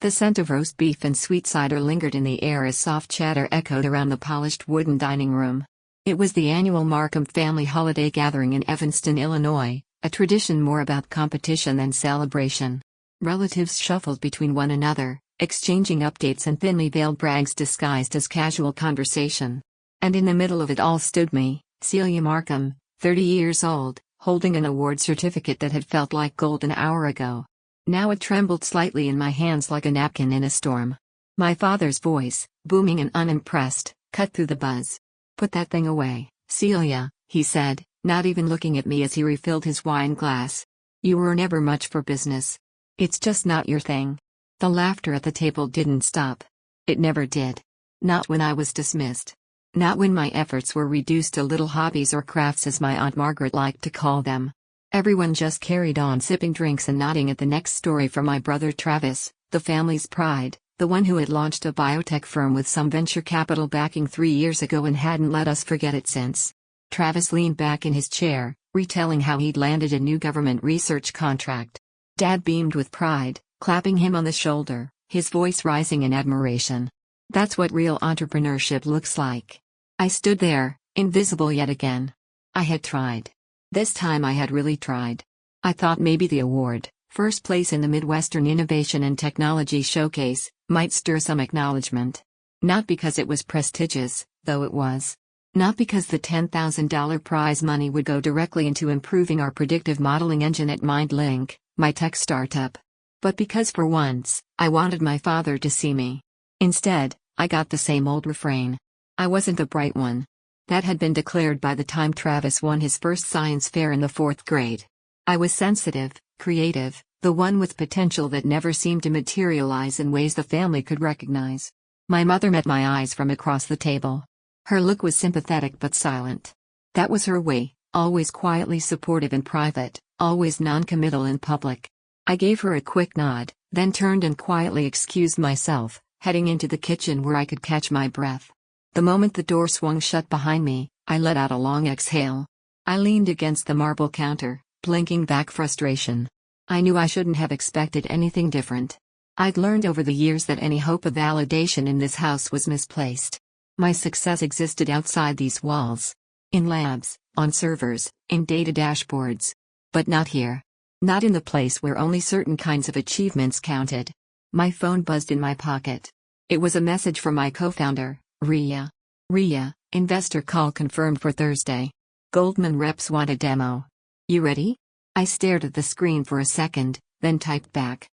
The scent of roast beef and sweet cider lingered in the air as soft chatter echoed around the polished wooden dining room. It was the annual Markham family holiday gathering in Evanston, Illinois, a tradition more about competition than celebration. Relatives shuffled between one another, exchanging updates and thinly veiled brags disguised as casual conversation. And in the middle of it all stood me, Celia Markham, 30 years old, holding an award certificate that had felt like gold an hour ago. Now it trembled slightly in my hands like a napkin in a storm. My father's voice, booming and unimpressed, cut through the buzz. "Put that thing away, Celia," he said, not even looking at me as he refilled his wine glass. "You were never much for business. It's just not your thing." The laughter at the table didn't stop. It never did. Not when I was dismissed. Not when my efforts were reduced to little hobbies or crafts as my Aunt Margaret liked to call them. Everyone just carried on sipping drinks and nodding at the next story from my brother Travis, the family's pride, the one who had launched a biotech firm with some venture capital backing 3 years ago and hadn't let us forget it since. Travis leaned back in his chair, retelling how he'd landed a new government research contract. Dad beamed with pride, clapping him on the shoulder, his voice rising in admiration. That's what real entrepreneurship looks like. I stood there, invisible yet again. I had tried. This time I had really tried. I thought maybe the award, first place in the Midwestern Innovation and Technology Showcase, might stir some acknowledgement. Not because it was prestigious, though it was. Not because the $10,000 prize money would go directly into improving our predictive modeling engine at MindLink, my tech startup. But because for once, I wanted my father to see me. Instead, I got the same old refrain. I wasn't the bright one. That had been declared by the time Travis won his first science fair in the 4th grade. I was sensitive, creative, the one with potential that never seemed to materialize in ways the family could recognize. My mother met my eyes from across the table. Her look was sympathetic but silent. That was her way, always quietly supportive in private, always non-committal in public. I gave her a quick nod, then turned and quietly excused myself, heading into the kitchen where I could catch my breath. The moment the door swung shut behind me, I let out a long exhale. I leaned against the marble counter, blinking back frustration. I knew I shouldn't have expected anything different. I'd learned over the years that any hope of validation in this house was misplaced. My success existed outside these walls. In labs, on servers, in data dashboards. But not here. Not in the place where only certain kinds of achievements counted. My phone buzzed in my pocket. It was a message from my co-founder, Ria. "Ria, investor call confirmed for Thursday. Goldman reps want a demo. You ready?" I stared at the screen for a second, then typed back.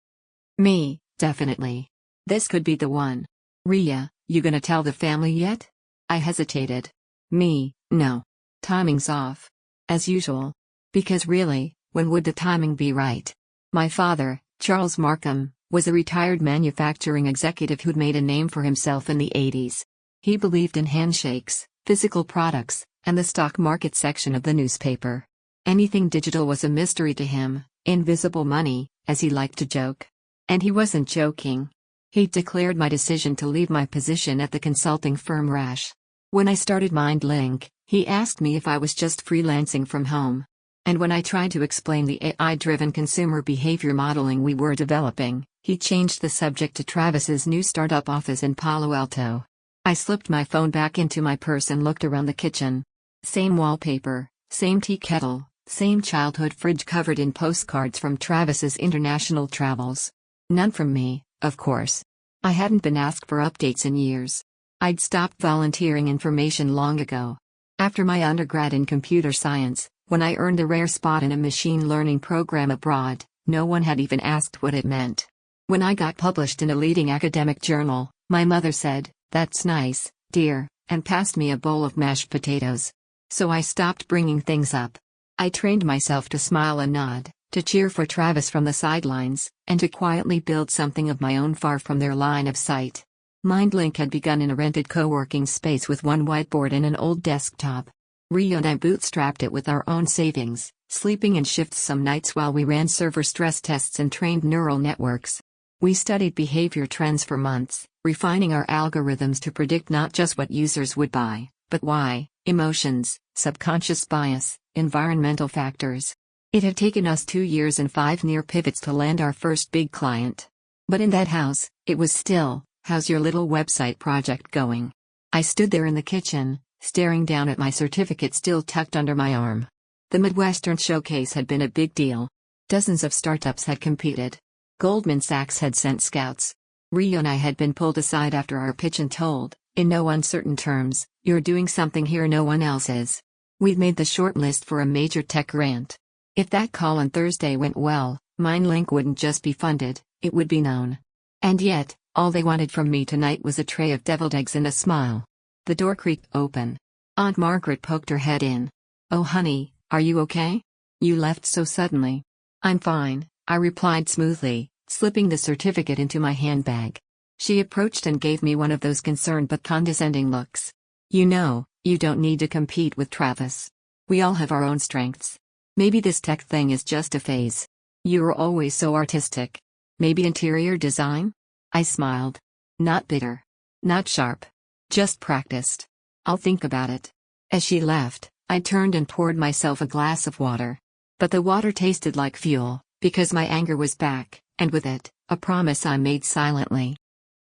"Me, definitely. This could be the one. Ria, you gonna tell the family yet?" I hesitated. "Me, no. Timing's off. As usual. Because really, when would the timing be right?" My father, Charles Markham, was a retired manufacturing executive who'd made a name for himself in the 80s. He believed in handshakes, physical products, and the stock market section of the newspaper. Anything digital was a mystery to him, invisible money, as he liked to joke. And he wasn't joking. He'd declared my decision to leave my position at the consulting firm rash. When I started MindLink, he asked me if I was just freelancing from home. And when I tried to explain the AI-driven consumer behavior modeling we were developing, he changed the subject to Travis's new startup office in Palo Alto. I slipped my phone back into my purse and looked around the kitchen. Same wallpaper, same tea kettle, same childhood fridge covered in postcards from Travis's international travels. None from me, of course. I hadn't been asked for updates in years. I'd stopped volunteering information long ago. After my undergrad in computer science, when I earned a rare spot in a machine learning program abroad, no one had even asked what it meant. When I got published in a leading academic journal, my mother said, "That's nice, dear," and passed me a bowl of mashed potatoes. So I stopped bringing things up. I trained myself to smile and nod, to cheer for Travis from the sidelines, and to quietly build something of my own far from their line of sight. MindLink had begun in a rented co-working space with one whiteboard and an old desktop. Ria and I bootstrapped it with our own savings, sleeping in shifts some nights while we ran server stress tests and trained neural networks. We studied behavior trends for months, refining our algorithms to predict not just what users would buy, but why, emotions, subconscious bias, environmental factors. It had taken us 2 years and 5 near pivots to land our first big client. But in that house, it was still, "How's your little website project going?" I stood there in the kitchen, staring down at my certificate still tucked under my arm. The Midwestern Showcase had been a big deal. Dozens of startups had competed. Goldman Sachs had sent scouts. Rhea and I had been pulled aside after our pitch and told, in no uncertain terms, "You're doing something here no one else is." We'd made the short list for a major tech grant. If that call on Thursday went well, MindLink wouldn't just be funded, it would be known. And yet, all they wanted from me tonight was a tray of deviled eggs and a smile. The door creaked open. Aunt Margaret poked her head in. "Oh honey, are you okay? You left so suddenly." "I'm fine," I replied smoothly, slipping the certificate into my handbag. She approached and gave me one of those concerned but condescending looks. "You know, you don't need to compete with Travis. We all have our own strengths. Maybe this tech thing is just a phase. You were always so artistic. Maybe interior design?" I smiled. Not bitter. Not sharp. Just practiced. "I'll think about it." As she left, I turned and poured myself a glass of water. But the water tasted like fuel, because my anger was back, and with it, a promise I made silently.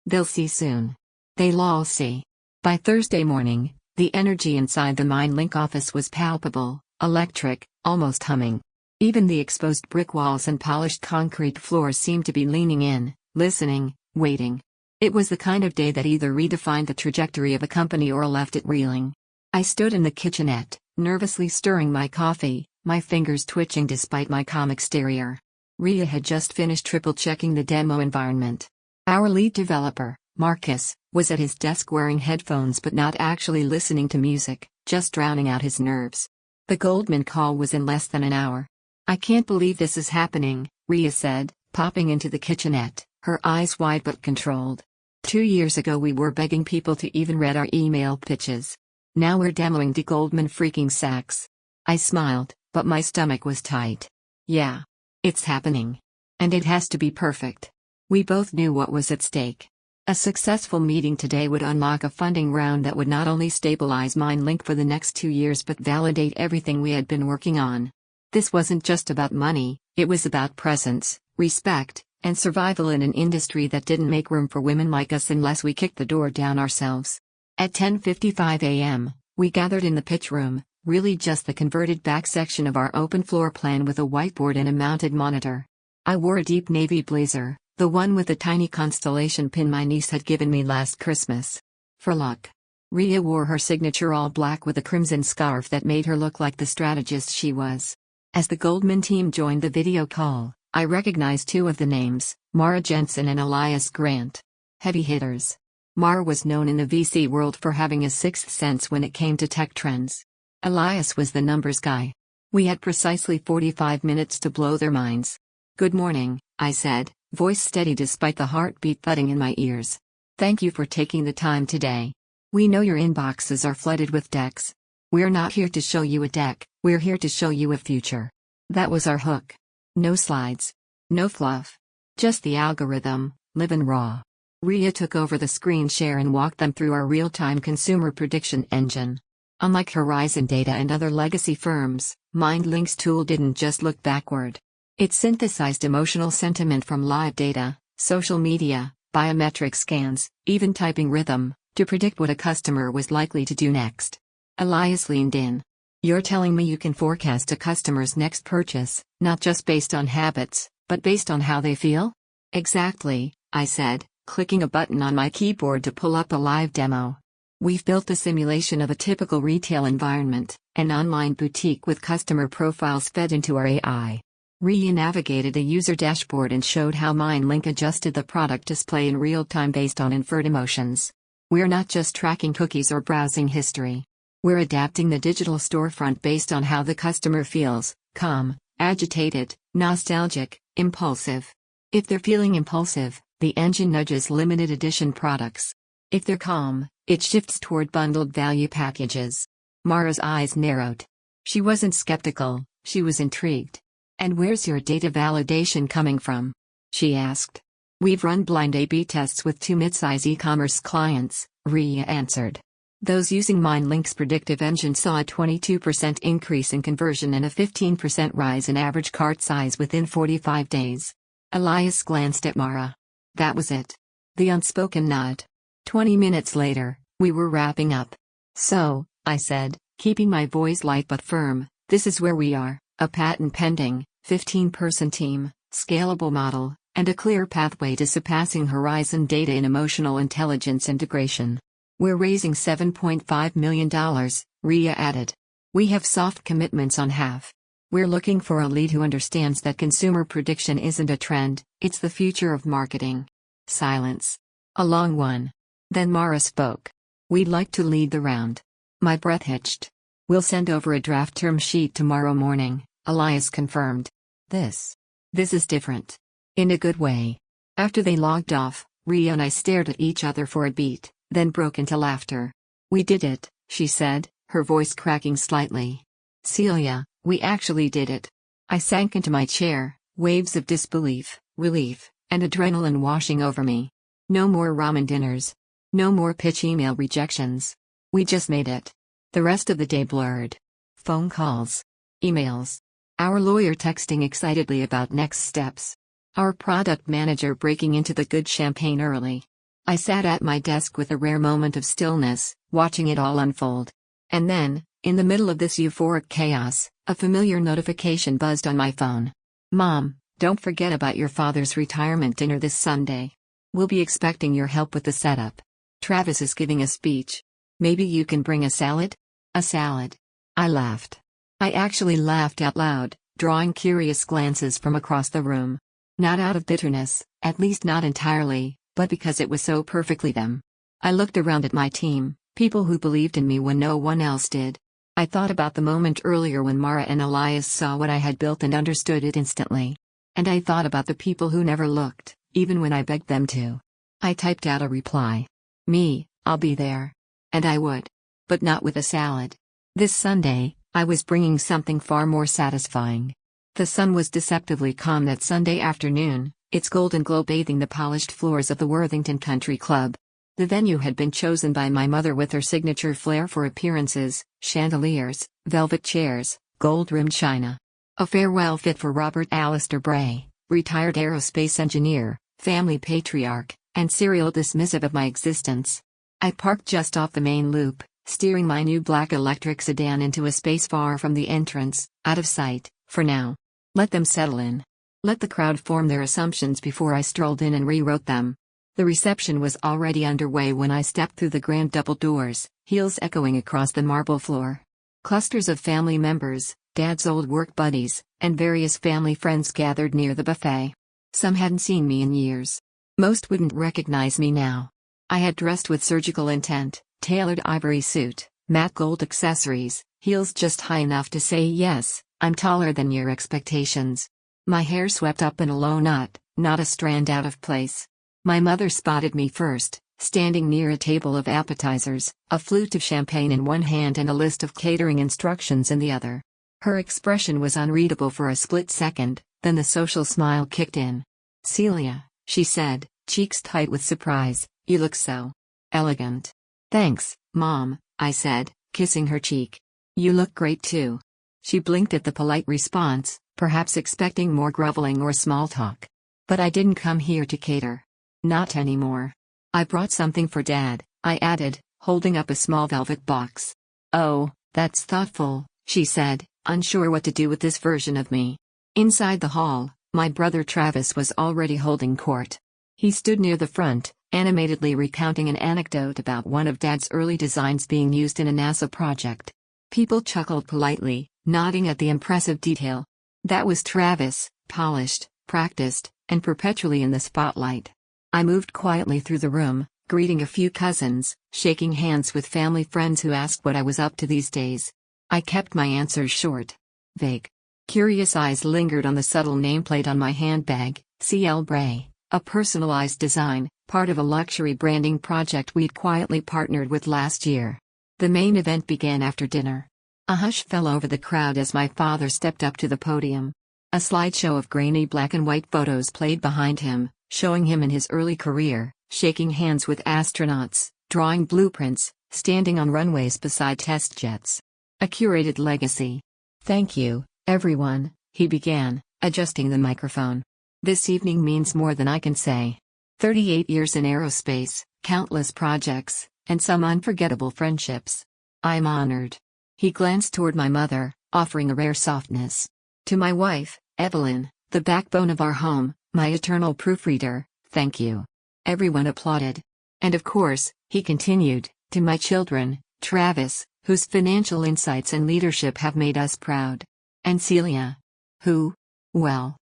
They'll see soon. They'll all see. By Thursday morning, the energy inside the MindLink office was palpable, electric, almost humming. Even the exposed brick walls and polished concrete floors seemed to be leaning in, listening, waiting. It was the kind of day that either redefined the trajectory of a company or left it reeling. I stood in the kitchenette, nervously stirring my coffee, my fingers twitching despite my calm exterior. Rhea had just finished triple-checking the demo environment. Our lead developer, Marcus, was at his desk wearing headphones but not actually listening to music, just drowning out his nerves. The Goldman call was in less than an hour. "I can't believe this is happening," Rhea said, popping into the kitchenette, her eyes wide but controlled. 2 years ago we were begging people to even read our email pitches. Now we're demoing to Goldman freaking Sachs. I smiled, but my stomach was tight. Yeah. It's happening. And it has to be perfect. We both knew what was at stake. A successful meeting today would unlock a funding round that would not only stabilize MindLink for the next 2 years but validate everything we had been working on. This wasn't just about money, it was about presence, respect, and survival in an industry that didn't make room for women like us unless we kicked the door down ourselves. At 10:55 a.m., we gathered in the pitch room, really just the converted back section of our open floor plan with a whiteboard and a mounted monitor. I wore a deep navy blazer, the one with the tiny constellation pin my niece had given me last Christmas. For luck. Rhea wore her signature all black with a crimson scarf that made her look like the strategist she was. As the Goldman team joined the video call, I recognized 2 of the names, Mara Jensen and Elias Grant. Heavy hitters. Mara was known in the VC world for having a sixth sense when it came to tech trends. Elias was the numbers guy. We had precisely 45 minutes to blow their minds. "Good morning," I said, voice steady despite the heartbeat thudding in my ears. "Thank you for taking the time today. We know your inboxes are flooded with decks. We're not here to show you a deck, we're here to show you a future." That was our hook. No slides. No fluff. Just the algorithm, live and raw. Rhea took over the screen share and walked them through our real-time consumer prediction engine. Unlike Horizon Data and other legacy firms, MindLink's tool didn't just look backward. It synthesized emotional sentiment from live data, social media, biometric scans, even typing rhythm, to predict what a customer was likely to do next. Elias leaned in. "You're telling me you can forecast a customer's next purchase, not just based on habits, but based on how they feel?" "Exactly," I said, clicking a button on my keyboard to pull up a live demo. "We've built a simulation of a typical retail environment, an online boutique with customer profiles fed into our AI." Rhea navigated a user dashboard and showed how MindLink adjusted the product display in real time based on inferred emotions. "We're not just tracking cookies or browsing history. We're adapting the digital storefront based on how the customer feels: calm, agitated, nostalgic, impulsive. If they're feeling impulsive, the engine nudges limited edition products. If they're calm, it shifts toward bundled value packages." Mara's eyes narrowed. She wasn't skeptical, she was intrigued. "And where's your data validation coming from?" she asked. "We've run blind A/B tests with 2 midsize e-commerce clients," Rhea answered. "Those using MindLink's predictive engine saw a 22% increase in conversion and a 15% rise in average cart size within 45 days. Elias glanced at Mara. That was it. The unspoken nod. 20 minutes later, we were wrapping up. So, I said, keeping my voice light but firm, this is where we are, a patent-pending, 15-person team, scalable model, and a clear pathway to surpassing Horizon data in emotional intelligence integration. We're raising $7.5 million, Ria added. We have soft commitments on half. We're looking for a lead who understands that consumer prediction isn't a trend, it's the future of marketing. Silence. A long one. Then Mara spoke. We'd like to lead the round. My breath hitched. We'll send over a draft term sheet tomorrow morning, Elias confirmed. This is different. In a good way. After they logged off, Ria and I stared at each other for a beat, then broke into laughter. We did it, she said, her voice cracking slightly. Celia, we actually did it. I sank into my chair, waves of disbelief, relief, and adrenaline washing over me. No more ramen dinners. No more pitch email rejections. We just made it. The rest of the day blurred. Phone calls. Emails. Our lawyer texting excitedly about next steps. Our product manager breaking into the good champagne early. I sat at my desk with a rare moment of stillness, watching it all unfold. And then, in the middle of this euphoric chaos, a familiar notification buzzed on my phone. Mom, don't forget about your father's retirement dinner this Sunday. We'll be expecting your help with the setup. Travis is giving a speech. Maybe you can bring a salad? A salad. I laughed. I actually laughed out loud, drawing curious glances from across the room. Not out of bitterness, at least not entirely, but because it was so perfectly them. I looked around at my team, people who believed in me when no one else did. I thought about the moment earlier when Mara and Elias saw what I had built and understood it instantly. And I thought about the people who never looked, even when I begged them to. I typed out a reply. Me, I'll be there. And I would. But not with a salad. This Sunday, I was bringing something far more satisfying. The sun was deceptively calm that Sunday afternoon, its golden glow bathing the polished floors of the Worthington Country Club. The venue had been chosen by my mother with her signature flair for appearances, chandeliers, velvet chairs, gold-rimmed china. A farewell fit for Robert Alistair Bray, retired aerospace engineer, family patriarch, and serial dismissive of my existence. I parked just off the main loop, steering my new black electric sedan into a space far from the entrance, out of sight, for now. Let them settle in. Let the crowd form their assumptions before I strolled in and rewrote them. The reception was already underway when I stepped through the grand double doors, heels echoing across the marble floor. Clusters of family members, Dad's old work buddies, and various family friends gathered near the buffet. Some hadn't seen me in years. Most wouldn't recognize me now. I had dressed with surgical intent, tailored ivory suit, matte gold accessories, heels just high enough to say yes, I'm taller than your expectations. My hair swept up in a low knot, not a strand out of place. My mother spotted me first, standing near a table of appetizers, a flute of champagne in one hand and a list of catering instructions in the other. Her expression was unreadable for a split second, then the social smile kicked in. Celia, she said, cheeks tight with surprise, you look so elegant. Thanks, Mom, I said, kissing her cheek. You look great too. She blinked at the polite response, perhaps expecting more groveling or small talk. But I didn't come here to cater. Not anymore. I brought something for Dad, I added, holding up a small velvet box. Oh, that's thoughtful, she said, unsure what to do with this version of me. Inside the hall, my brother Travis was already holding court. He stood near the front, animatedly recounting an anecdote about one of Dad's early designs being used in a NASA project. People chuckled politely, nodding at the impressive detail. That was Travis, polished, practiced, and perpetually in the spotlight. I moved quietly through the room, greeting a few cousins, shaking hands with family friends who asked what I was up to these days. I kept my answers short. Vague. Curious eyes lingered on the subtle nameplate on my handbag, C.L. Bray, a personalized design, part of a luxury branding project we'd quietly partnered with last year. The main event began after dinner. A hush fell over the crowd as my father stepped up to the podium. A slideshow of grainy black and white photos played behind him, showing him in his early career, shaking hands with astronauts, drawing blueprints, standing on runways beside test jets. A curated legacy. Thank you, everyone, he began, adjusting the microphone. This evening means more than I can say. 38 years in aerospace, countless projects, and some unforgettable friendships. I'm honored. He glanced toward my mother, offering a rare softness. To my wife, Evelyn, the backbone of our home, my eternal proofreader, thank you. Everyone applauded. And of course, he continued, to my children, Travis, whose financial insights and leadership have made us proud. And Celia. Who? Well.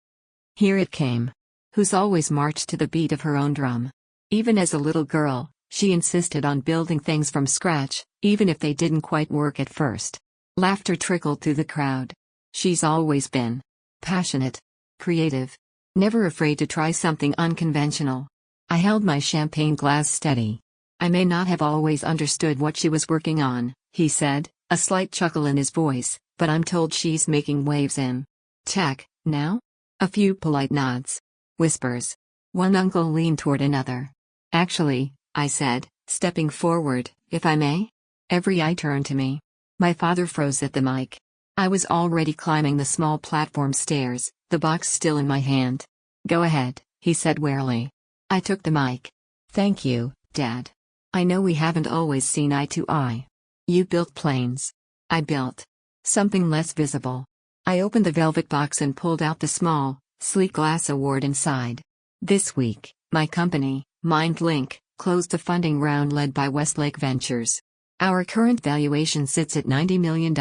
Here it came. Who's always marched to the beat of her own drum. Even as a little girl, she insisted on building things from scratch, even if they didn't quite work at first. Laughter trickled through the crowd. She's always been passionate, creative, never afraid to try something unconventional. I held my champagne glass steady. I may not have always understood what she was working on, he said, a slight chuckle in his voice, but I'm told she's making waves in tech, now? A few polite nods. Whispers. One uncle leaned toward another. Actually, I said, stepping forward, if I may? Every eye turned to me. My father froze at the mic. I was already climbing the small platform stairs, the box still in my hand. Go ahead, he said warily. I took the mic. Thank you, Dad. I know we haven't always seen eye to eye. You built planes. I built something less visible. I opened the velvet box and pulled out the small, sleek glass award inside. This week, my company, MindLink, closed a funding round led by Westlake Ventures. Our current valuation sits at $90 million.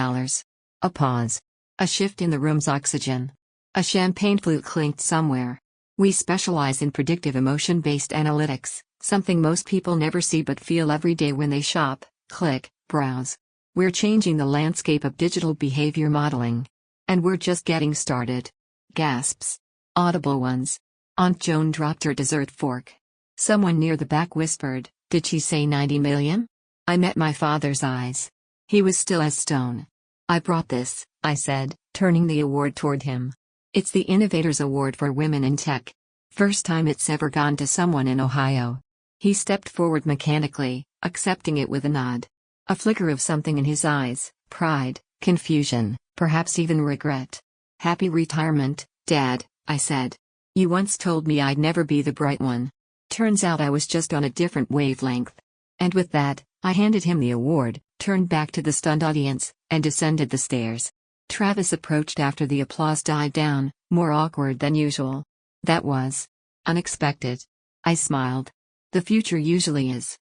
A pause. A shift in the room's oxygen. A champagne flute clinked somewhere. We specialize in predictive emotion-based analytics, something most people never see but feel every day when they shop, click, browse. We're changing the landscape of digital behavior modeling. And we're just getting started. Gasps. Audible ones. Aunt Joan dropped her dessert fork. Someone near the back whispered, "Did she say 90 million?" I met my father's eyes. He was still as stone. I brought this, I said, turning the award toward him. It's the Innovators Award for Women in Tech. First time it's ever gone to someone in Ohio. He stepped forward mechanically, accepting it with a nod. A flicker of something in his eyes, pride, confusion, perhaps even regret. Happy retirement, Dad, I said. You once told me I'd never be the bright one. Turns out I was just on a different wavelength. And with that, I handed him the award, turned back to the stunned audience, and descended the stairs. Travis approached after the applause died down, more awkward than usual. That was unexpected. I smiled. The future usually is.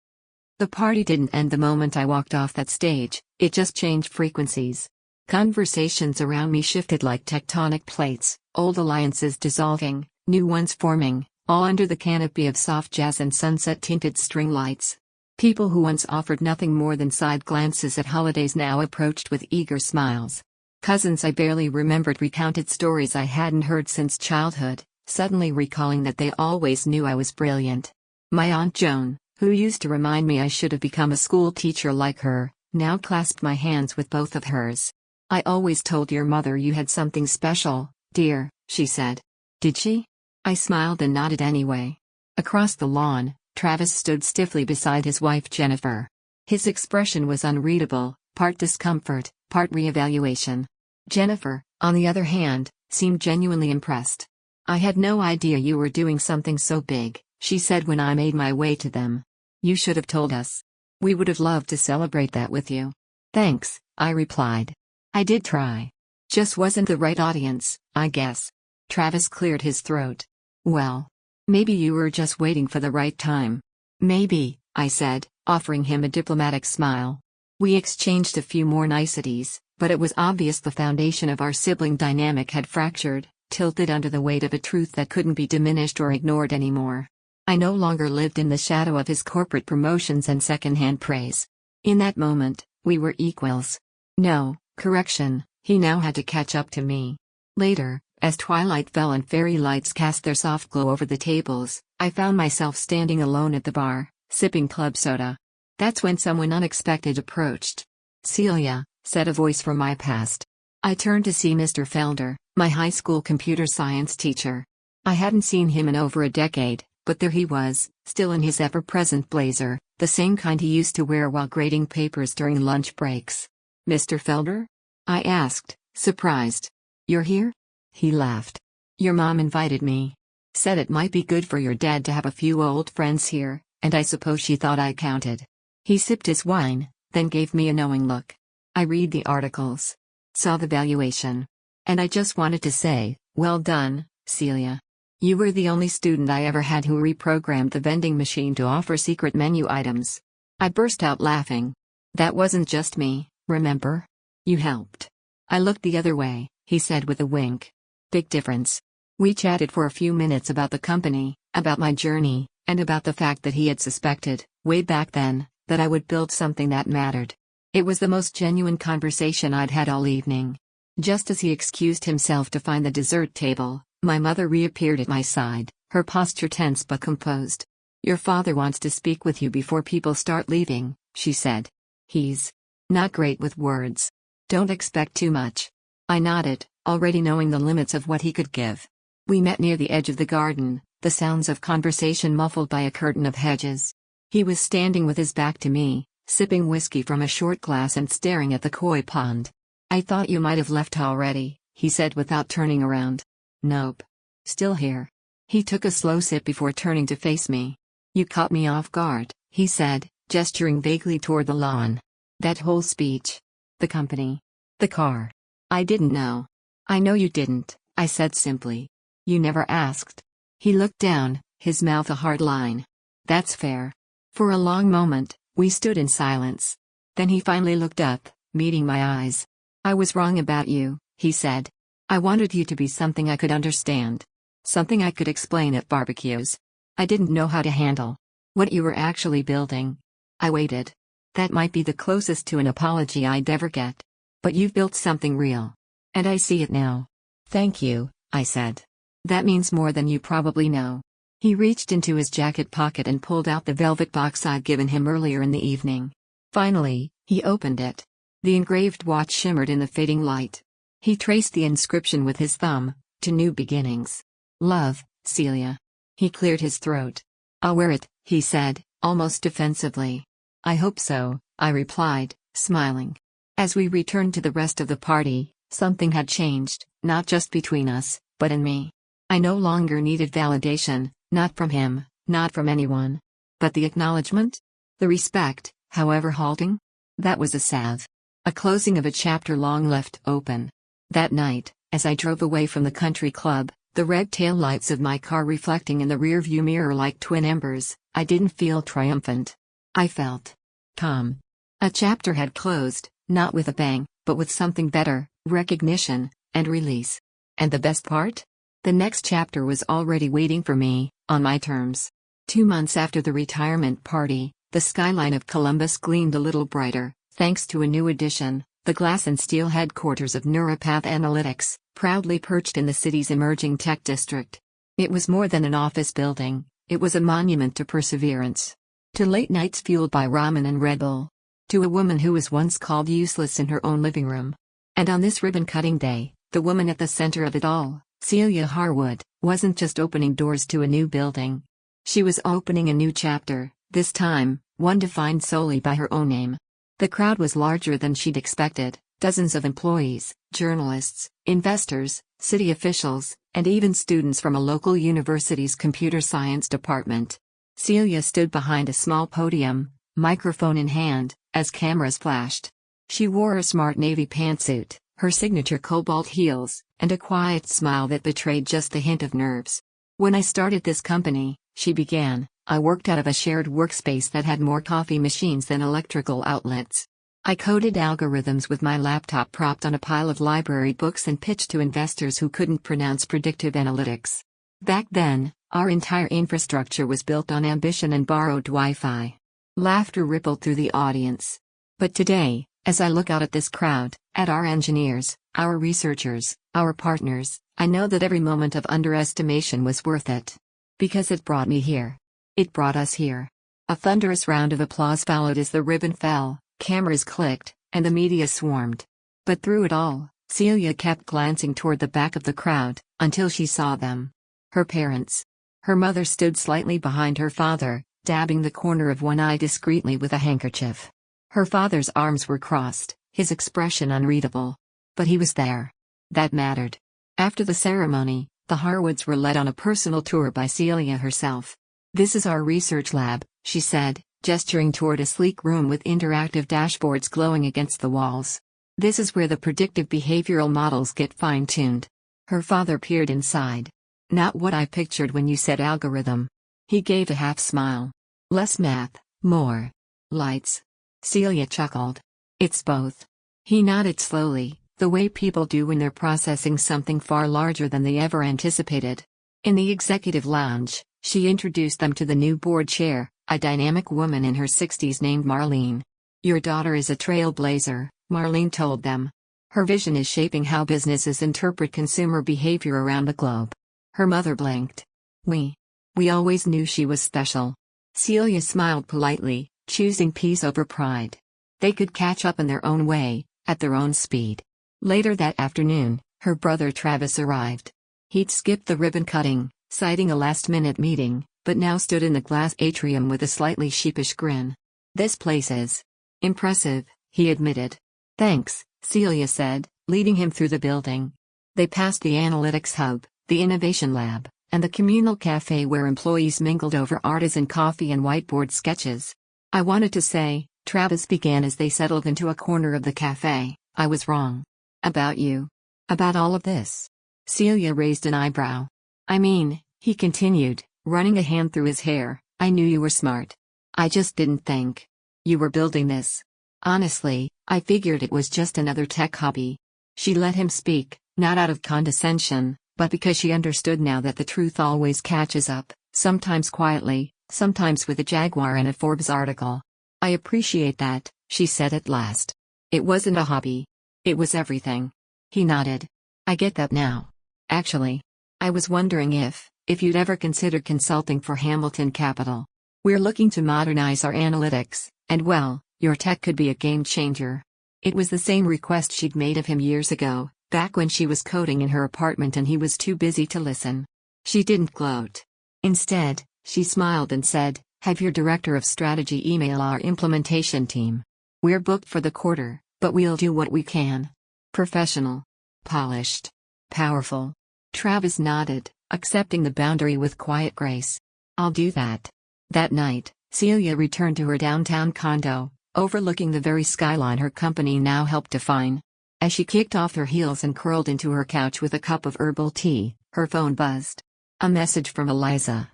The party didn't end the moment I walked off that stage, it just changed frequencies. Conversations around me shifted like tectonic plates, old alliances dissolving, new ones forming, all under the canopy of soft jazz and sunset-tinted string lights. People who once offered nothing more than side glances at holidays now approached with eager smiles. Cousins I barely remembered recounted stories I hadn't heard since childhood, suddenly recalling that they always knew I was brilliant. My Aunt Joan, who used to remind me I should have become a school teacher like her, now clasped my hands with both of hers. I always told your mother you had something special, dear, she said. Did she? I smiled and nodded anyway. Across the lawn, Travis stood stiffly beside his wife Jennifer. His expression was unreadable, part discomfort, part reevaluation. Jennifer, on the other hand, seemed genuinely impressed. I had no idea you were doing something so big, she said when I made my way to them. You should have told us. We would have loved to celebrate that with you. Thanks, I replied. I did try. Just wasn't the right audience, I guess. Travis cleared his throat. Well, maybe you were just waiting for the right time. Maybe, I said, offering him a diplomatic smile. We exchanged a few more niceties, but it was obvious the foundation of our sibling dynamic had fractured, tilted under the weight of a truth that couldn't be diminished or ignored anymore. I no longer lived in the shadow of his corporate promotions and secondhand praise. In that moment, we were equals. No, correction, he now had to catch up to me. Later, as twilight fell and fairy lights cast their soft glow over the tables, I found myself standing alone at the bar, sipping club soda. That's when someone unexpected approached. Celia, said a voice from my past. I turned to see Mr. Felder, my high school computer science teacher. I hadn't seen him in over a decade, but there he was, still in his ever-present blazer, the same kind he used to wear while grading papers during lunch breaks. Mr. Felder? I asked, surprised. You're here? He laughed. Your mom invited me. Said it might be good for your dad to have a few old friends here, and I suppose she thought I counted. He sipped his wine, then gave me a knowing look. I read the articles. Saw the valuation. And I just wanted to say, well done, Celia. You were the only student I ever had who reprogrammed the vending machine to offer secret menu items. I burst out laughing. That wasn't just me, remember? You helped. I looked the other way, he said with a wink. Big difference. We chatted for a few minutes about the company, about my journey, and about the fact that he had suspected, way back then, that I would build something that mattered. It was the most genuine conversation I'd had all evening. Just as he excused himself to find the dessert table, my mother reappeared at my side, her posture tense but composed. Your father wants to speak with you before people start leaving, she said. He's not great with words. Don't expect too much. I nodded, already knowing the limits of what he could give. We met near the edge of the garden, the sounds of conversation muffled by a curtain of hedges. He was standing with his back to me, sipping whiskey from a short glass and staring at the koi pond. I thought you might have left already, he said without turning around. Nope. Still here. He took a slow sip before turning to face me. You caught me off guard, he said, gesturing vaguely toward the lawn. That whole speech. The company. The car. I didn't know. I know you didn't, I said simply. You never asked. He looked down, his mouth a hard line. That's fair. For a long moment, we stood in silence. Then he finally looked up, meeting my eyes. I was wrong about you, he said. I wanted you to be something I could understand. Something I could explain at barbecues. I didn't know how to handle what you were actually building. I waited. That might be the closest to an apology I'd ever get. But you've built something real. And I see it now. Thank you, I said. That means more than you probably know. He reached into his jacket pocket and pulled out the velvet box I'd given him earlier in the evening. Finally, he opened it. The engraved watch shimmered in the fading light. He traced the inscription with his thumb, to new beginnings. Love, Celia. He cleared his throat. I'll wear it, he said, almost defensively. I hope so, I replied, smiling. As we returned to the rest of the party, something had changed, not just between us, but in me. I no longer needed validation, not from him, not from anyone. But the acknowledgement? The respect, however halting? That was a salve. A closing of a chapter long left open. That night, as I drove away from the country club, the red tail lights of my car reflecting in the rearview mirror like twin embers, I didn't feel triumphant. I felt calm. A chapter had closed, not with a bang, but with something better, recognition, and release. And the best part? The next chapter was already waiting for me, on my terms. 2 months after the retirement party, the skyline of Columbus gleamed a little brighter, thanks to a new addition, the glass and steel headquarters of Neuropath Analytics, proudly perched in the city's emerging tech district. It was more than an office building, it was a monument to perseverance. To late nights fueled by ramen and Red Bull. To a woman who was once called useless in her own living room. And on this ribbon-cutting day, the woman at the center of it all, Celia Harwood, wasn't just opening doors to a new building. She was opening a new chapter, this time, one defined solely by her own name. The crowd was larger than she'd expected, dozens of employees, journalists, investors, city officials, and even students from a local university's computer science department. Celia stood behind a small podium, microphone in hand, as cameras flashed. She wore a smart navy pantsuit, her signature cobalt heels, and a quiet smile that betrayed just a hint of nerves. When I started this company, she began, I worked out of a shared workspace that had more coffee machines than electrical outlets. I coded algorithms with my laptop propped on a pile of library books and pitched to investors who couldn't pronounce predictive analytics. Back then, our entire infrastructure was built on ambition and borrowed Wi-Fi. Laughter rippled through the audience. But today, as I look out at this crowd, at our engineers, our researchers, our partners, I know that every moment of underestimation was worth it. Because it brought me here. It brought us here. A thunderous round of applause followed as the ribbon fell, cameras clicked, and the media swarmed. But through it all, Celia kept glancing toward the back of the crowd, until she saw them. Her parents. Her mother stood slightly behind her father, dabbing the corner of one eye discreetly with a handkerchief. Her father's arms were crossed, his expression unreadable. But he was there. That mattered. After the ceremony, The Harwoods were led on a personal tour by Celia herself. "This is our research lab," she said, gesturing toward a sleek room with interactive dashboards glowing against the walls. "This is where the predictive behavioral models get fine-tuned." Her father peered inside. "Not what I pictured when you said algorithm." He gave a half smile. "Less math, more lights." Celia chuckled. "It's both." He nodded slowly, the way people do when they're processing something far larger than they ever anticipated. In the executive lounge, she introduced them to the new board chair, a dynamic woman in her 60s named Marlene. "Your daughter is a trailblazer," Marlene told them. "Her vision is shaping how businesses interpret consumer behavior around the globe." Her mother blinked. We always knew she was special." Celia smiled politely, choosing peace over pride. They could catch up in their own way, at their own speed. Later that afternoon, her brother Travis arrived. He'd skipped the ribbon cutting, citing a last-minute meeting, but now stood in the glass atrium with a slightly sheepish grin. "This place is impressive," he admitted. "Thanks," Celia said, leading him through the building. They passed the analytics hub, the innovation lab, and the communal cafe where employees mingled over artisan coffee and whiteboard sketches. "I wanted to say," Travis began as they settled into a corner of the cafe, "I was wrong. About you. About all of this." Celia raised an eyebrow. "I mean," he continued, running a hand through his hair, "I knew you were smart. I just didn't think you were building this. Honestly, I figured it was just another tech hobby." She let him speak, not out of condescension, but because she understood now that the truth always catches up, sometimes quietly, sometimes with a jaguar and a Forbes article. "I appreciate that," she said at last. "It wasn't a hobby. It was everything." He nodded. "I get that now. Actually, I was wondering if you'd ever consider consulting for Hamilton Capital. We're looking to modernize our analytics, and well, your tech could be a game changer." It was the same request she'd made of him years ago, back when she was coding in her apartment and he was too busy to listen. She didn't gloat. Instead, she smiled and said, "Have your director of strategy email our implementation team. We're booked for the quarter, but we'll do what we can." Professional. Polished. Powerful. Travis nodded, accepting the boundary with quiet grace. "I'll do that." That night, Celia returned to her downtown condo, overlooking the very skyline her company now helped define. As she kicked off her heels and curled into her couch with a cup of herbal tea, her phone buzzed. A message from Eliza.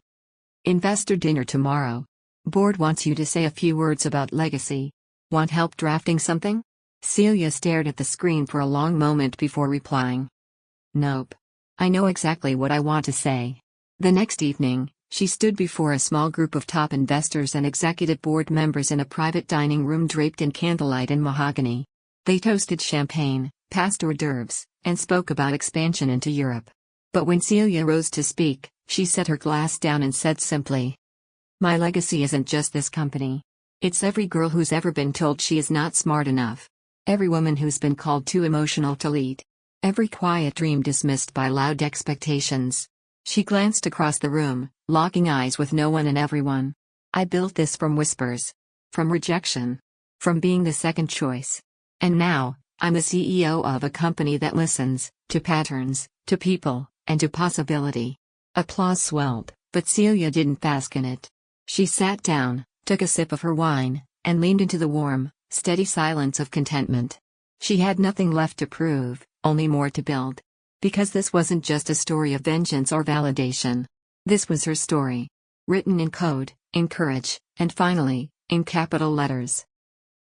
"Investor dinner tomorrow. Board wants you to say a few words about legacy. Want help drafting something?" Celia stared at the screen for a long moment before replying. "Nope. I know exactly what I want to say." The next evening, she stood before a small group of top investors and executive board members in a private dining room draped in candlelight and mahogany. They toasted champagne, passed hors d'oeuvres, and spoke about expansion into Europe. But when Celia rose to speak, she set her glass down and said simply, "My legacy isn't just this company. It's every girl who's ever been told she is not smart enough. Every woman who's been called too emotional to lead. Every quiet dream dismissed by loud expectations." She glanced across the room, locking eyes with no one and everyone. "I built this from whispers. From rejection. From being the second choice. And now, I'm the CEO of a company that listens, to patterns, to people, and to possibility." Applause swelled, but Celia didn't bask in it. She sat down, took a sip of her wine, and leaned into the warm, steady silence of contentment. She had nothing left to prove, only more to build. Because this wasn't just a story of vengeance or validation. This was her story. Written in code, in courage, and finally, in capital letters.